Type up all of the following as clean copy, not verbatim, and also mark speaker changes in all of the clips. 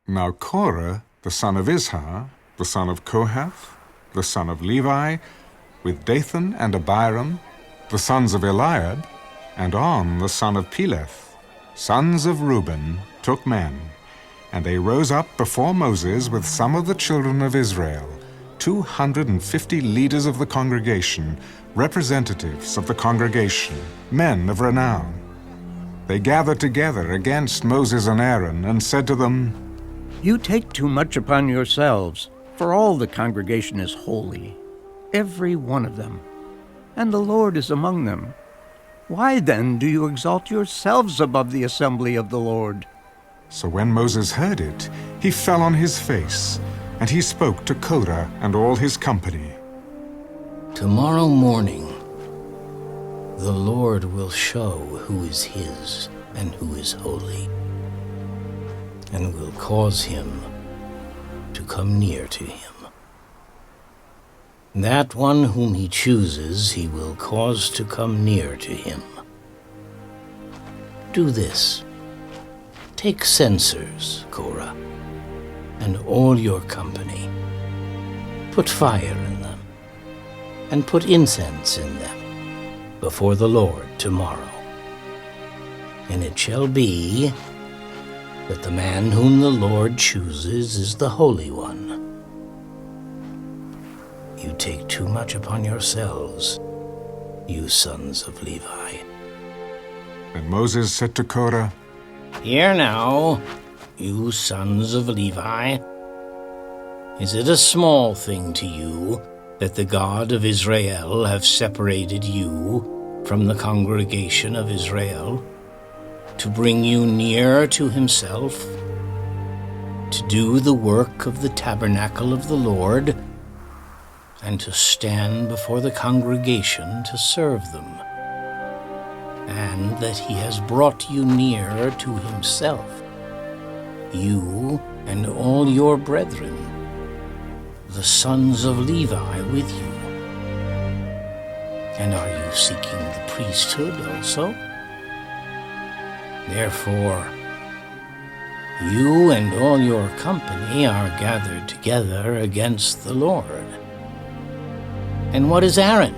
Speaker 1: Now Korah, the son of Izhar, the son of Kohath, the son of Levi, with Dathan and Abiram, the sons of Eliab, and On, the son of Peleth, sons of Reuben, took men, and they rose up before Moses with some of the children of Israel, 250 leaders of the congregation, representatives of the congregation, men of renown. They gathered together against Moses and Aaron and said to them,
Speaker 2: "You take too much upon yourselves, for all the congregation is holy, every one of them, and the Lord is among them. Why then do you exalt yourselves above the assembly of the Lord?"
Speaker 1: So when Moses heard it, he fell on his face, and he spoke to Korah and all his company.
Speaker 3: Tomorrow morning, the Lord will show who is his and who is holy, and will cause him to come near to him. That one whom he chooses, he will cause to come near to him. Do this. Take censers, Korah, and all your company. Put fire in them, and put incense in them before the Lord tomorrow. And it shall be that the man whom the Lord chooses is the Holy One. You take too much upon yourselves, you sons of Levi.
Speaker 1: And Moses said to Korah,
Speaker 3: Hear now, you sons of Levi. Is it a small thing to you that the God of Israel have separated you from the congregation of Israel, to bring you near to himself, to do the work of the tabernacle of the Lord, and to stand before the congregation to serve them, and that he has brought you near to himself, you and all your brethren, the sons of Levi with you? And are you seeking the priesthood also? Therefore, you and all your company are gathered together against the Lord. And what is Aaron,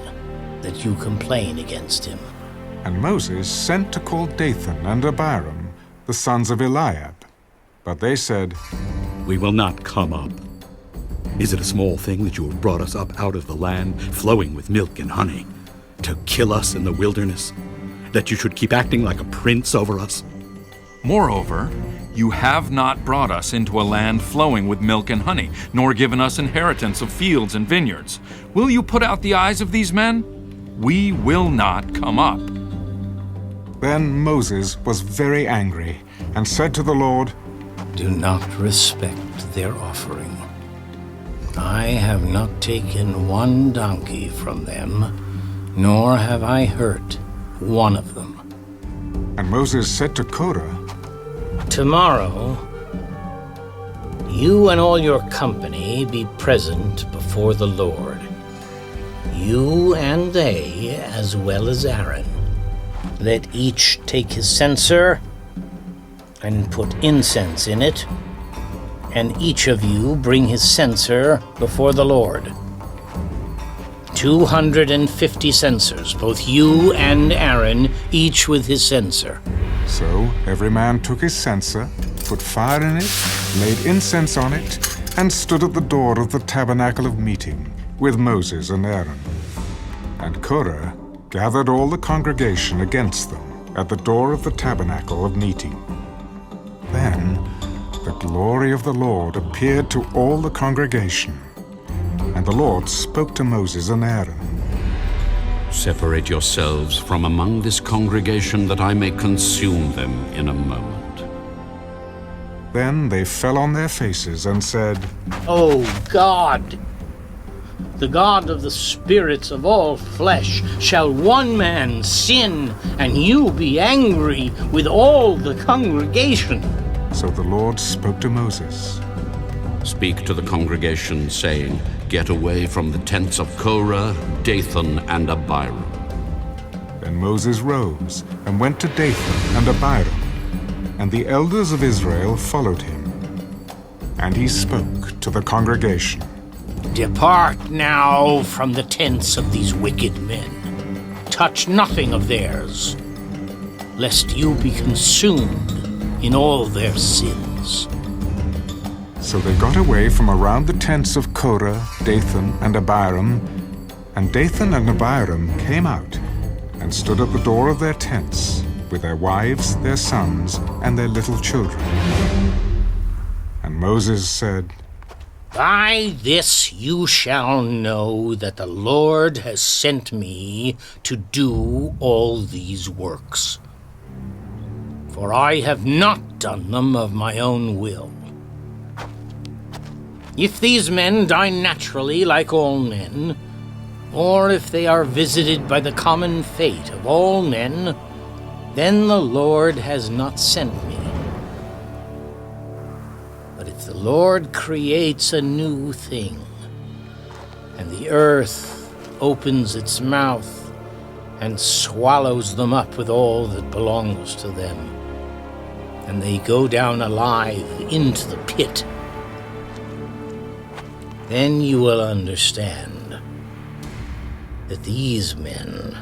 Speaker 3: that you complain against him?
Speaker 1: And Moses sent to call Dathan and Abiram, the sons of Eliab. But they said,
Speaker 4: We will not come up. Is it a small thing that you have brought us up out of the land flowing with milk and honey, to kill us in the wilderness, that you should keep acting like a prince over us?
Speaker 5: Moreover, you have not brought us into a land flowing with milk and honey, nor given us inheritance of fields and vineyards. Will you put out the eyes of these men? We will not come up.
Speaker 1: Then Moses was very angry and said to the Lord,
Speaker 3: Do not respect their offering. I have not taken one donkey from them, nor have I hurt one of them.
Speaker 1: And Moses said to Korah,
Speaker 3: Tomorrow, you and all your company be present before the Lord, you and they, as well as Aaron. Let each take his censer and put incense in it, and each of you bring his censer before the Lord. 250 censers, both you and Aaron, each with his censer.
Speaker 1: So every man took his censer, put fire in it, laid incense on it, and stood at the door of the tabernacle of meeting with Moses and Aaron. And Korah gathered all the congregation against them at the door of the tabernacle of meeting. Then the glory of the Lord appeared to all the congregation, and the Lord spoke to Moses and Aaron.
Speaker 6: Separate yourselves from among this congregation, that I may consume them in a moment.
Speaker 1: Then they fell on their faces and said,
Speaker 3: O God, the God of the spirits of all flesh, shall one man sin, and you be angry with all the congregation?
Speaker 1: So the Lord spoke to Moses.
Speaker 6: Speak to the congregation, saying, Get away from the tents of Korah, Dathan, and Abiram.
Speaker 1: Then Moses rose and went to Dathan and Abiram, and the elders of Israel followed him. And he spoke to the congregation.
Speaker 3: Depart now from the tents of these wicked men. Touch nothing of theirs, lest you be consumed in all their sins.
Speaker 1: So they got away from around the tents of Korah, Dathan, and Abiram, and Dathan and Abiram came out and stood at the door of their tents with their wives, their sons, and their little children. And Moses said,
Speaker 3: By this you shall know that the Lord has sent me to do all these works. For I have not done them of my own will. If these men die naturally like all men, or if they are visited by the common fate of all men, then the Lord has not sent me. But if the Lord creates a new thing, and the earth opens its mouth and swallows them up with all that belongs to them, and they go down alive into the pit, then you will understand that these men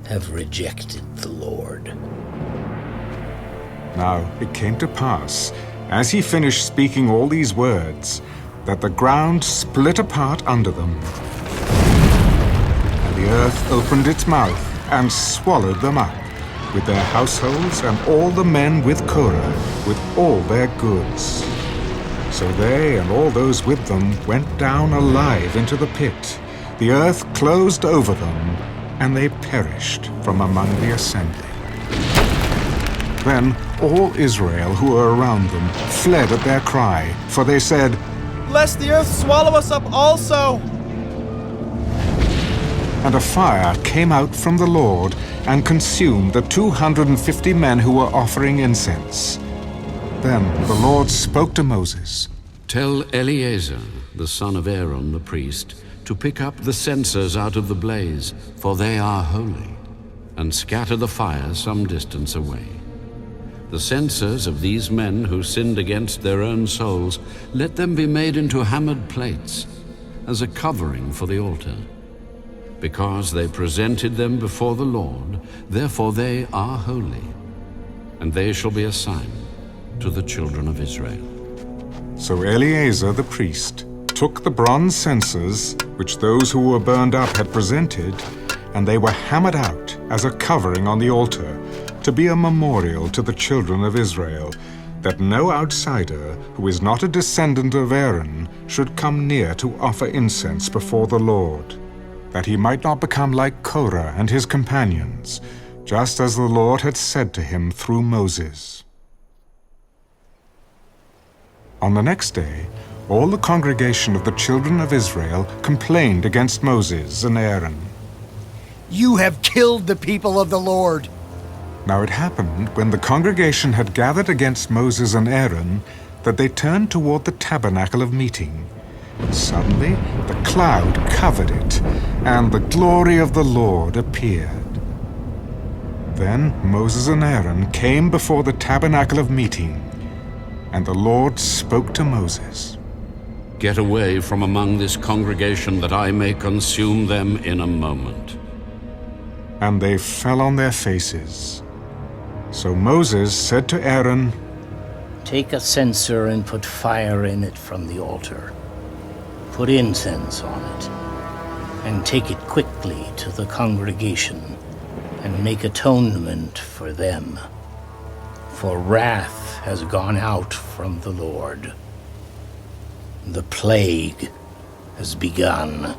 Speaker 3: have rejected the Lord.
Speaker 1: Now it came to pass, as he finished speaking all these words, that the ground split apart under them, and the earth opened its mouth and swallowed them up, with their households and all the men with Korah, with all their goods. So they and all those with them went down alive into the pit. The earth closed over them, and they perished from among the assembly. Then all Israel who were around them fled at their cry, for they said,
Speaker 7: Lest the earth swallow us up also!
Speaker 1: And a fire came out from the Lord and consumed the 250 men who were offering incense. Then the Lord spoke to Moses.
Speaker 6: Tell Eleazar, the son of Aaron the priest, to pick up the censers out of the blaze, for they are holy, and scatter the fire some distance away. The censers of these men who sinned against their own souls, let them be made into hammered plates, as a covering for the altar. Because they presented them before the Lord, therefore they are holy, and they shall be a sign to the children of Israel.
Speaker 1: So Eleazar the priest took the bronze censers which those who were burned up had presented, and they were hammered out as a covering on the altar, to be a memorial to the children of Israel, that no outsider who is not a descendant of Aaron should come near to offer incense before the Lord, that he might not become like Korah and his companions, just as the Lord had said to him through Moses. On the next day, all the congregation of the children of Israel complained against Moses and Aaron.
Speaker 8: You have killed the people of the Lord.
Speaker 1: Now it happened, when the congregation had gathered against Moses and Aaron, that they turned toward the tabernacle of meeting. Suddenly the cloud covered it, and the glory of the Lord appeared. Then Moses and Aaron came before the tabernacle of meeting, and the Lord spoke to Moses.
Speaker 6: Get away from among this congregation, that I may consume them in a moment.
Speaker 1: And they fell on their faces. So Moses said to Aaron,
Speaker 3: Take a censer and put fire in it from the altar. Put incense on it, and take it quickly to the congregation, and make atonement for them. For wrath has gone out from the Lord. The plague has begun.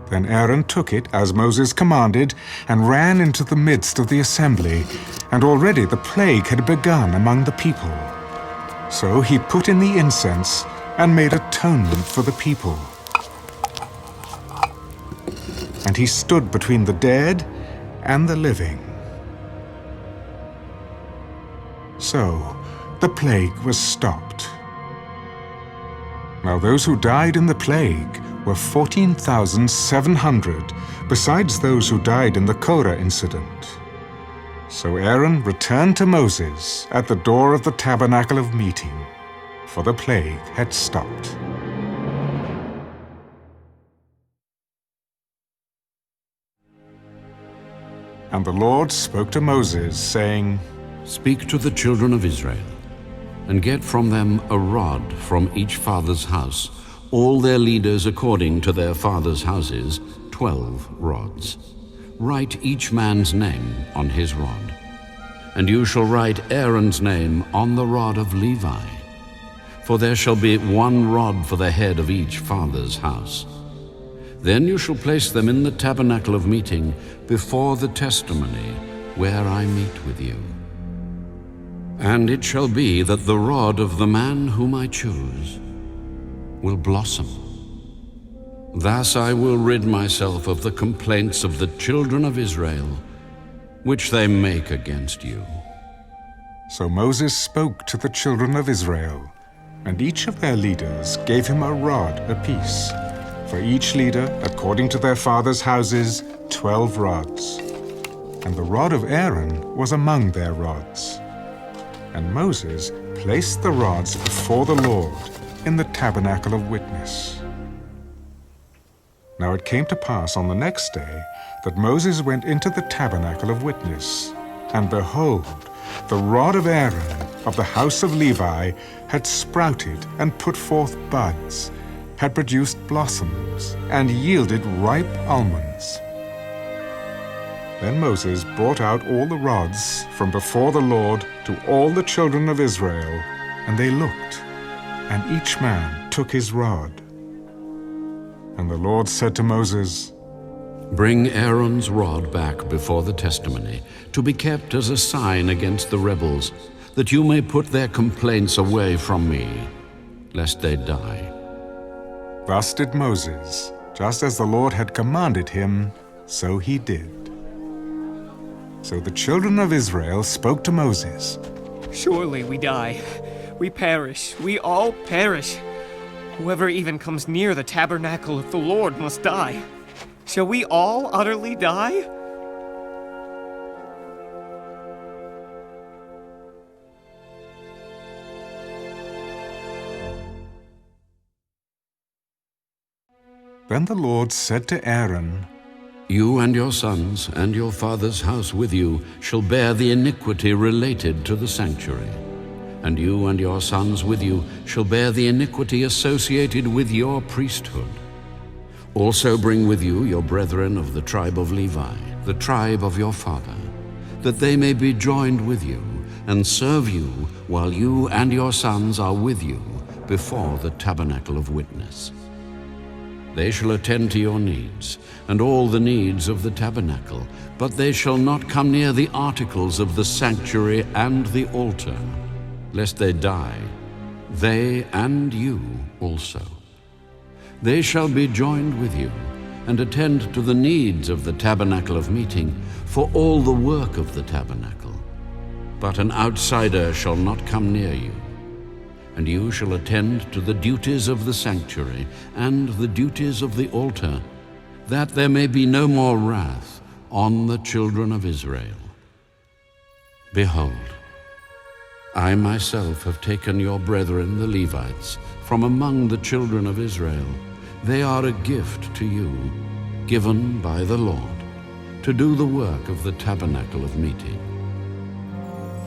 Speaker 1: Then Aaron took it, as Moses commanded, and ran into the midst of the assembly, and already the plague had begun among the people. So he put in the incense and made atonement for the people. And he stood between the dead and the living. So the plague was stopped. Now those who died in the plague were 14,700, besides those who died in the Korah incident. So Aaron returned to Moses at the door of the tabernacle of meeting, for the plague had stopped. And the Lord spoke to Moses, saying,
Speaker 6: Speak to the children of Israel, and get from them a rod from each father's house, all their leaders according to their father's houses, 12 rods. Write each man's name on his rod. And you shall write Aaron's name on the rod of Levi. For there shall be one rod for the head of each father's house. Then you shall place them in the tabernacle of meeting before the testimony, where I meet with you. And it shall be that the rod of the man whom I choose will blossom. Thus I will rid myself of the complaints of the children of Israel, which they make against you.
Speaker 1: So Moses spoke to the children of Israel, and each of their leaders gave him a rod apiece. For each leader, according to their father's houses, 12 rods. And the rod of Aaron was among their rods. And Moses placed the rods before the Lord in the tabernacle of witness. Now it came to pass on the next day that Moses went into the tabernacle of witness, and behold, the rod of Aaron of the house of Levi had sprouted and put forth buds, had produced blossoms, and yielded ripe almonds. Then Moses brought out all the rods from before the Lord to all the children of Israel, and they looked, and each man took his rod. And the Lord said to Moses,
Speaker 6: Bring Aaron's rod back before the testimony, to be kept as a sign against the rebels, that you may put their complaints away from me, lest they die.
Speaker 1: Thus did Moses, just as the Lord had commanded him, so he did. So the children of Israel spoke to Moses.
Speaker 9: Surely we die. We perish. We all perish. Whoever even comes near the tabernacle of the Lord must die. Shall we all utterly die?
Speaker 1: Then the Lord said to Aaron,
Speaker 6: You and your sons and your father's house with you shall bear the iniquity related to the sanctuary. And you and your sons with you shall bear the iniquity associated with your priesthood. Also bring with you your brethren of the tribe of Levi, the tribe of your father, that they may be joined with you and serve you while you and your sons are with you before the tabernacle of witness. They shall attend to your needs and all the needs of the tabernacle, but they shall not come near the articles of the sanctuary and the altar, lest they die, they and you also. They shall be joined with you and attend to the needs of the tabernacle of meeting for all the work of the tabernacle. But an outsider shall not come near you. And you shall attend to the duties of the sanctuary and the duties of the altar, that there may be no more wrath on the children of Israel. Behold, I myself have taken your brethren the Levites from among the children of Israel. They are a gift to you, given by the Lord, to do the work of the tabernacle of meeting.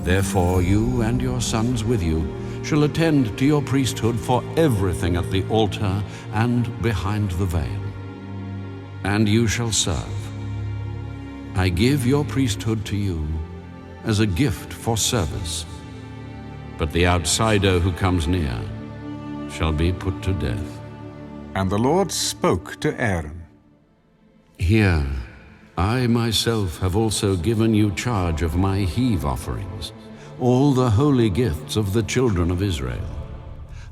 Speaker 6: Therefore you and your sons with you shall attend to your priesthood for everything at the altar and behind the veil. And you shall serve. I give your priesthood to you as a gift for service. But the outsider who comes near shall be put to death.
Speaker 1: And the Lord spoke to Aaron.
Speaker 6: Here, I myself have also given you charge of my heave offerings, all the holy gifts of the children of Israel.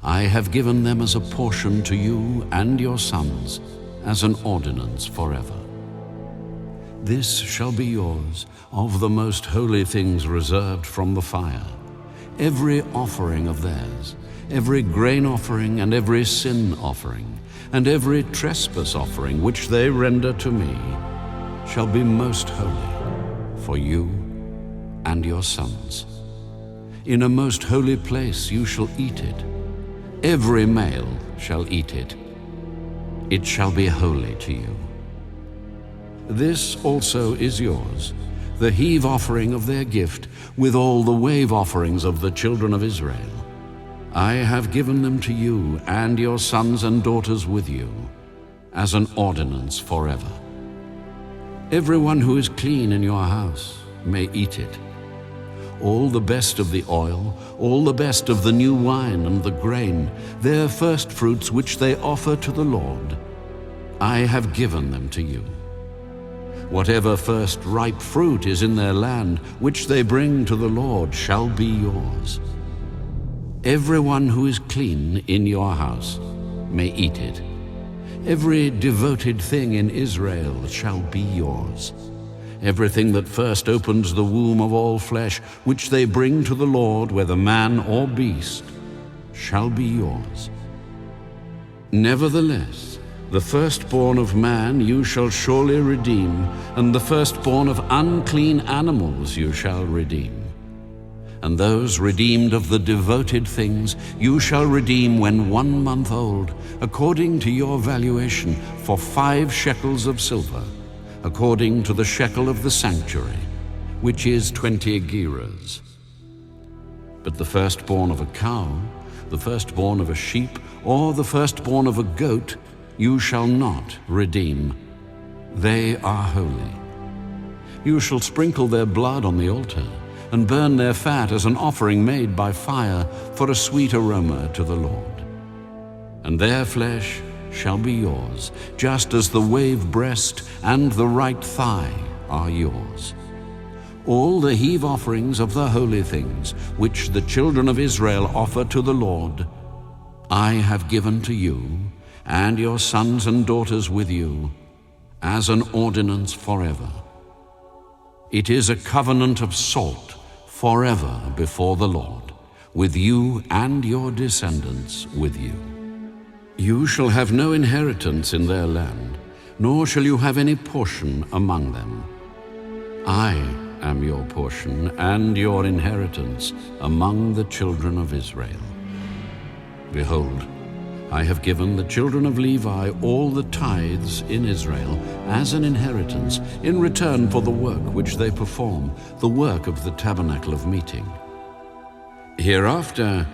Speaker 6: I have given them as a portion to you and your sons, as an ordinance forever. This shall be yours of the most holy things reserved from the fire, every offering of theirs, every grain offering and every sin offering, and every trespass offering which they render to me, shall be most holy for you and your sons. In a most holy place you shall eat it. Every male shall eat it. It shall be holy to you. This also is yours, the heave offering of their gift, with all the wave offerings of the children of Israel. I have given them to you and your sons and daughters with you, as an ordinance forever. Everyone who is clean in your house may eat it. All the best of the oil, all the best of the new wine and the grain, their first fruits which they offer to the Lord, I have given them to you. Whatever first ripe fruit is in their land, which they bring to the Lord, shall be yours. Everyone who is clean in your house may eat it. Every devoted thing in Israel shall be yours. Everything that first opens the womb of all flesh, which they bring to the Lord, whether man or beast, shall be yours. Nevertheless, the firstborn of man you shall surely redeem, and the firstborn of unclean animals you shall redeem. And those redeemed of the devoted things you shall redeem when 1 month old, according to your valuation, for 5 shekels of silver, according to the shekel of the sanctuary, which is 20 gerahs. But the firstborn of a cow, the firstborn of a sheep, or the firstborn of a goat, you shall not redeem. They are holy. You shall sprinkle their blood on the altar, and burn their fat as an offering made by fire for a sweet aroma to the Lord. And their flesh shall be yours, just as the wave breast and the right thigh are yours. All the heave offerings of the holy things, which the children of Israel offer to the Lord, I have given to you, and your sons and daughters with you, as an ordinance forever. It is a covenant of salt forever before the Lord, with you and your descendants with you. You shall have no inheritance in their land, nor shall you have any portion among them. I am your portion and your inheritance among the children of Israel. Behold, I have given the children of Levi all the tithes in Israel as an inheritance in return for the work which they perform, the work of the tabernacle of meeting. Hereafter,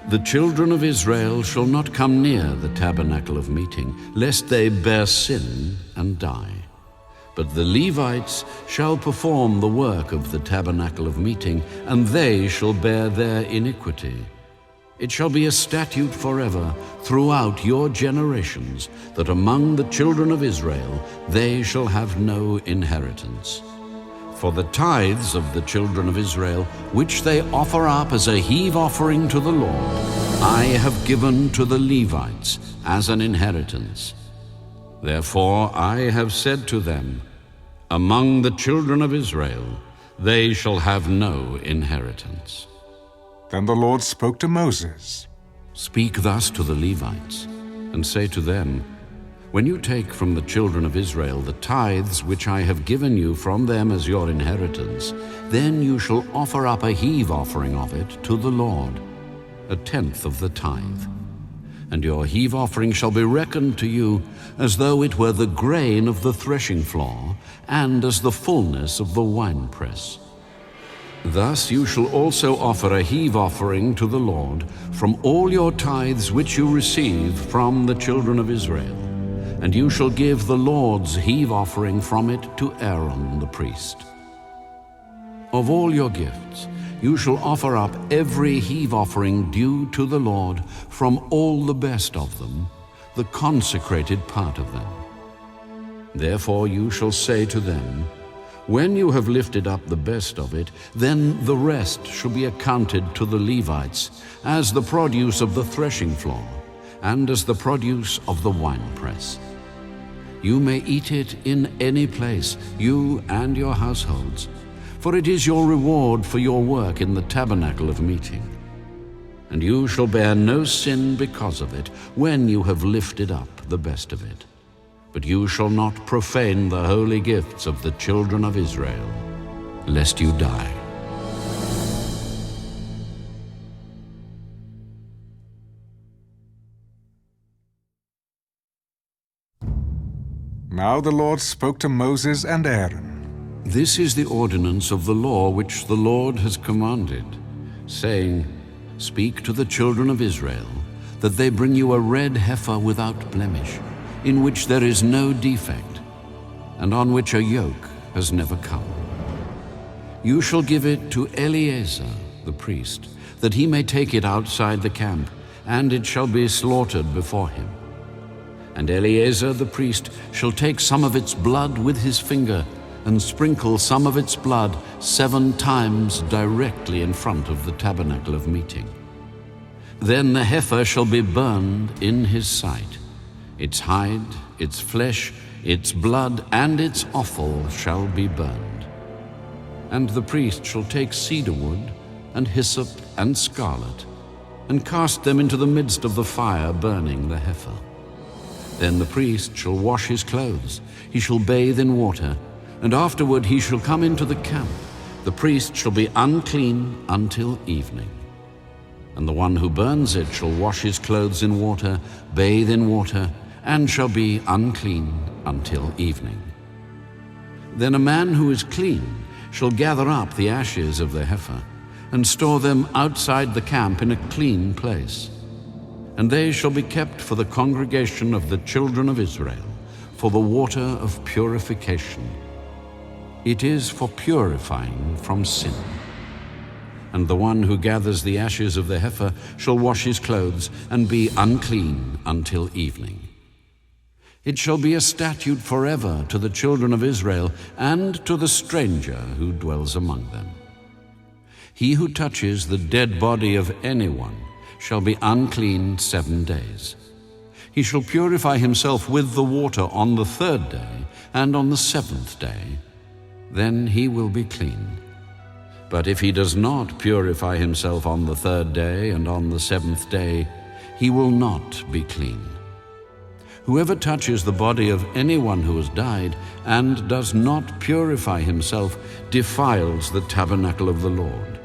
Speaker 6: the children of Israel shall not come near the tabernacle of meeting, lest they bear sin and die. But the Levites shall perform the work of the tabernacle of meeting, and they shall bear their iniquity. It shall be a statute forever throughout your generations, that among the children of Israel they shall have no inheritance. For the tithes of the children of Israel, which they offer up as a heave offering to the Lord, I have given to the Levites as an inheritance. Therefore I have said to them, among the children of Israel they shall have no inheritance.
Speaker 1: Then the Lord spoke to Moses.
Speaker 6: Speak thus to the Levites, and say to them, when you take from the children of Israel the tithes which I have given you from them as your inheritance, then you shall offer up a heave offering of it to the Lord, 1/10 of the tithe. And your heave offering shall be reckoned to you as though it were the grain of the threshing floor, and as the fullness of the winepress. Thus you shall also offer a heave offering to the Lord from all your tithes which you receive from the children of Israel, and you shall give the Lord's heave offering from it to Aaron the priest. Of all your gifts you shall offer up every heave offering due to the Lord from all the best of them, the consecrated part of them. Therefore you shall say to them, when you have lifted up the best of it, then the rest shall be accounted to the Levites as the produce of the threshing floor, and as the produce of the winepress. You may eat it in any place, you and your households, for it is your reward for your work in the tabernacle of meeting. And you shall bear no sin because of it, when you have lifted up the best of it. But you shall not profane the holy gifts of the children of Israel, lest you die.
Speaker 1: Now the Lord spoke to Moses and Aaron.
Speaker 6: This is the ordinance of the law which the Lord has commanded, saying, Speak to the children of Israel, that they bring you a red heifer without blemish, in which there is no defect, and on which a yoke has never come. You shall give it to Eleazar the priest, that he may take it outside the camp, and it shall be slaughtered before him. And Eleazar the priest shall take some of its blood with his finger, and sprinkle some of its blood 7 times directly in front of the tabernacle of meeting. Then the heifer shall be burned in his sight. Its hide, its flesh, its blood, and its offal shall be burned. And the priest shall take cedar wood, and hyssop, and scarlet, and cast them into the midst of the fire burning the heifer. Then the priest shall wash his clothes, he shall bathe in water, and afterward he shall come into the camp. The priest shall be unclean until evening. And the one who burns it shall wash his clothes in water, bathe in water, and shall be unclean until evening. Then a man who is clean shall gather up the ashes of the heifer, and store them outside the camp in a clean place. And they shall be kept for the congregation of the children of Israel, for the water of purification. It is for purifying from sin. And the one who gathers the ashes of the heifer shall wash his clothes and be unclean until evening. It shall be a statute forever to the children of Israel and to the stranger who dwells among them. He who touches the dead body of anyone shall be unclean 7 days. He shall purify himself with the water on the 3rd day and on the 7th day. Then he will be clean. But if he does not purify himself on the 3rd day and on the 7th day, he will not be clean. Whoever touches the body of anyone who has died and does not purify himself defiles the tabernacle of the Lord.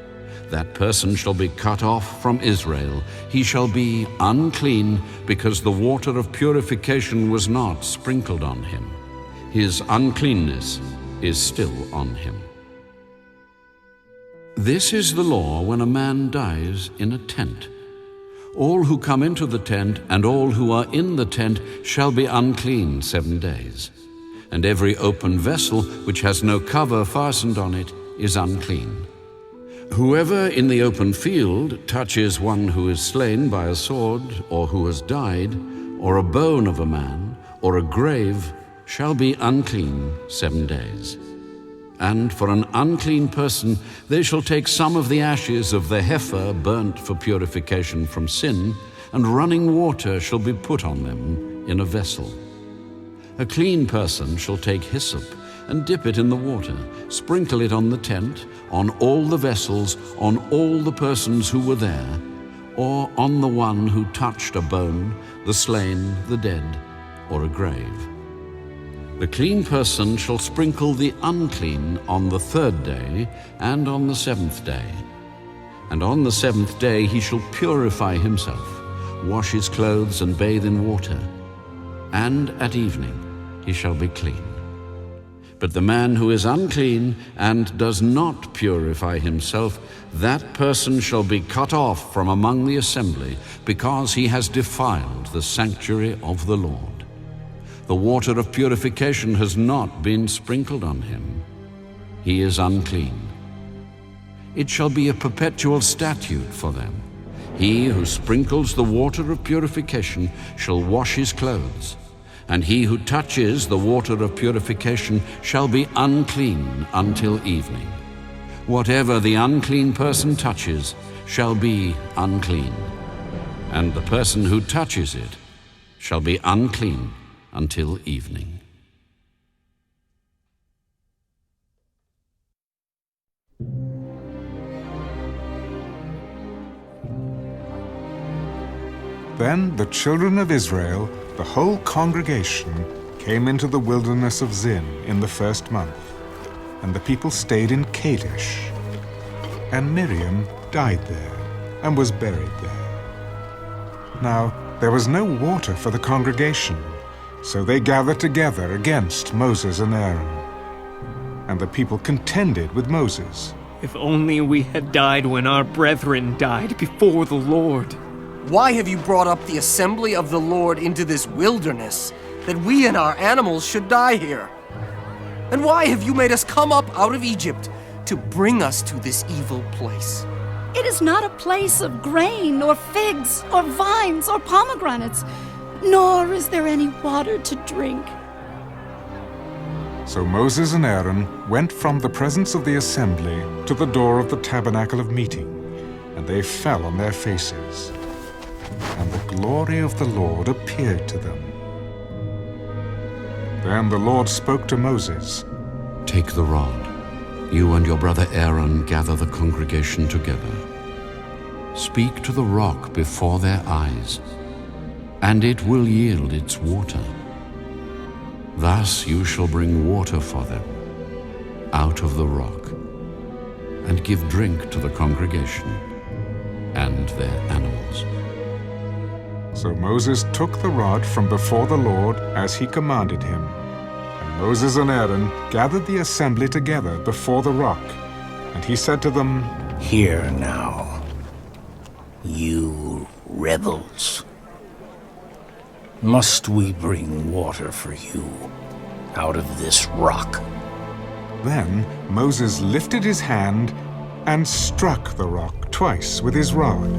Speaker 6: That person shall be cut off from Israel. He shall be unclean because the water of purification was not sprinkled on him. His uncleanness is still on him. This is the law when a man dies in a tent. All who come into the tent and all who are in the tent shall be unclean 7 days. And every open vessel which has no cover fastened on it is unclean. Whoever in the open field touches one who is slain by a sword, or who has died, or a bone of a man, or a grave, shall be unclean 7 days. And for an unclean person they shall take some of the ashes of the heifer burnt for purification from sin, and running water shall be put on them in a vessel. A clean person shall take hyssop and dip it in the water, sprinkle it on the tent, on all the vessels, on all the persons who were there, or on the one who touched a bone, the slain, the dead, or a grave. The clean person shall sprinkle the unclean on the 3rd day and on the 7th day. And on the 7th day he shall purify himself, wash his clothes and bathe in water. And at evening he shall be clean. But the man who is unclean and does not purify himself, that person shall be cut off from among the assembly, because he has defiled the sanctuary of the Lord. The water of purification has not been sprinkled on him. He is unclean. It shall be a perpetual statute for them. He who sprinkles the water of purification shall wash his clothes, and he who touches the water of purification shall be unclean until evening. Whatever the unclean person touches shall be unclean, and the person who touches it shall be unclean until evening.
Speaker 1: Then the children of Israel, the whole congregation, came into the wilderness of Zin in the 1st month, and the people stayed in Kadesh. And Miriam died there, and was buried there. Now there was no water for the congregation, So they gathered together against Moses and Aaron. And the people contended with Moses.
Speaker 9: If only we had died when our brethren died before the Lord.
Speaker 7: Why have you brought up the assembly of the Lord into this wilderness, that we and our animals should die here? And why have you made us come up out of Egypt to bring us to this evil place?
Speaker 10: It is not a place of grain, or figs, or vines, or pomegranates, nor is there any water to drink.
Speaker 1: So Moses and Aaron went from the presence of the assembly to the door of the tabernacle of meeting, and they fell on their faces. And the glory of the Lord appeared to them. Then the Lord spoke to Moses.
Speaker 6: Take the rod. You and your brother Aaron gather the congregation together. Speak to the rock before their eyes, and it will yield its water. Thus you shall bring water for them out of the rock, and give drink to the congregation and their animals.
Speaker 1: So Moses took the rod from before the Lord as he commanded him. And Moses and Aaron gathered the assembly together before the rock. And he said to them,
Speaker 3: Hear now, you rebels. Must we bring water for you out of this rock?
Speaker 1: Then Moses lifted his hand and struck the rock twice with his rod.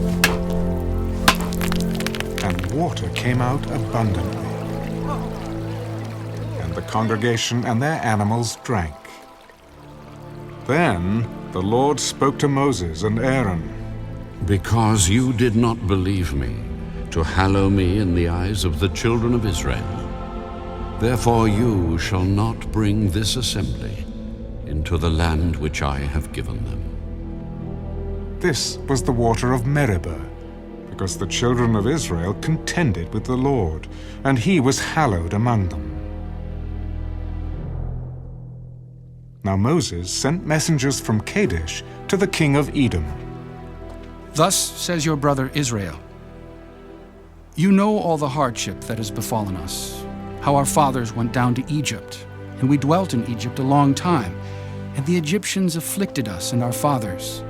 Speaker 1: And water came out abundantly. And the congregation and their animals drank. Then the Lord spoke to Moses and Aaron.
Speaker 6: Because you did not believe me, to hallow me in the eyes of the children of Israel, therefore you shall not bring this assembly into the land which I have given them.
Speaker 1: This was the water of Meribah, because the children of Israel contended with the Lord, and he was hallowed among them. Now Moses sent messengers from Kadesh to the king of Edom.
Speaker 11: Thus says your brother Israel, You know all the hardship that has befallen us, how our fathers went down to Egypt, and we dwelt in Egypt a long time, and the Egyptians afflicted us and our fathers.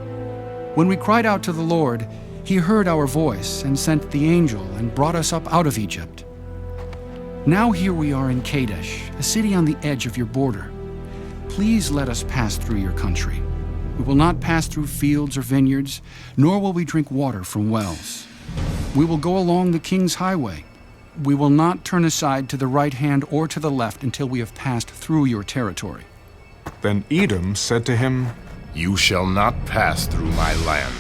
Speaker 11: When we cried out to the Lord, he heard our voice and sent the angel and brought us up out of Egypt. Now here we are in Kadesh, a city on the edge of your border. Please let us pass through your country. We will not pass through fields or vineyards, nor will we drink water from wells. We will go along the king's highway. We will not turn aside to the right hand or to the left until we have passed through your territory.
Speaker 1: Then Edom said to him,
Speaker 12: You shall not pass through my land,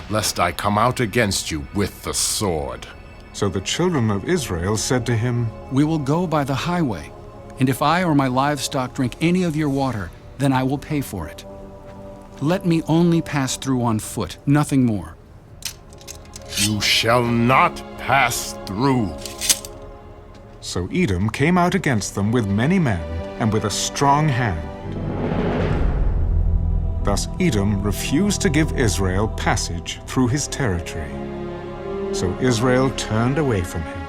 Speaker 12: lest I come out against you with the sword.
Speaker 1: So the children of Israel said to him,
Speaker 11: We will go by the highway, and if I or my livestock drink any of your water, then I will pay for it. Let me only pass through on foot, nothing more.
Speaker 12: You shall not pass through.
Speaker 1: So Edom came out against them with many men and with a strong hand. Thus Edom refused to give Israel passage through his territory. So Israel turned away from him.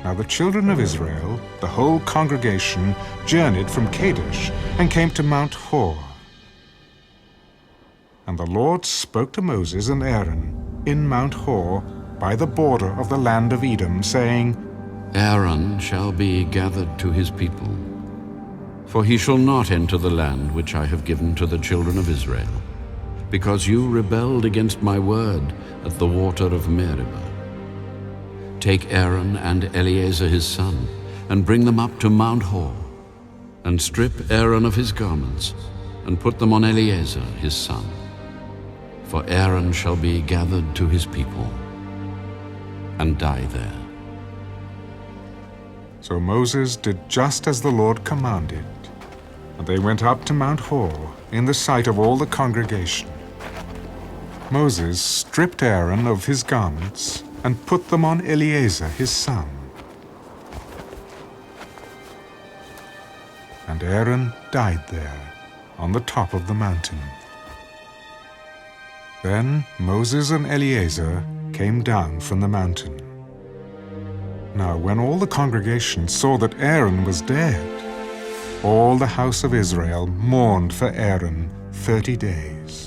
Speaker 1: Now the children of Israel, the whole congregation, journeyed from Kadesh and came to Mount Hor. And the Lord spoke to Moses and Aaron in Mount Hor by the border of the land of Edom, saying,
Speaker 6: Aaron shall be gathered to his people, for he shall not enter the land which I have given to the children of Israel, because you rebelled against my word at the water of Meribah. Take Aaron and Eleazar his son, and bring them up to Mount Hor, and strip Aaron of his garments, and put them on Eleazar his son. For Aaron shall be gathered to his people, and die there.
Speaker 1: So Moses did just as the Lord commanded, and they went up to Mount Hor in the sight of all the congregation. Moses stripped Aaron of his garments and put them on Eleazar his son. And Aaron died there on the top of the mountain. Then Moses and Eleazar came down from the mountain. Now when all the congregation saw that Aaron was dead, all the house of Israel mourned for Aaron 30 days.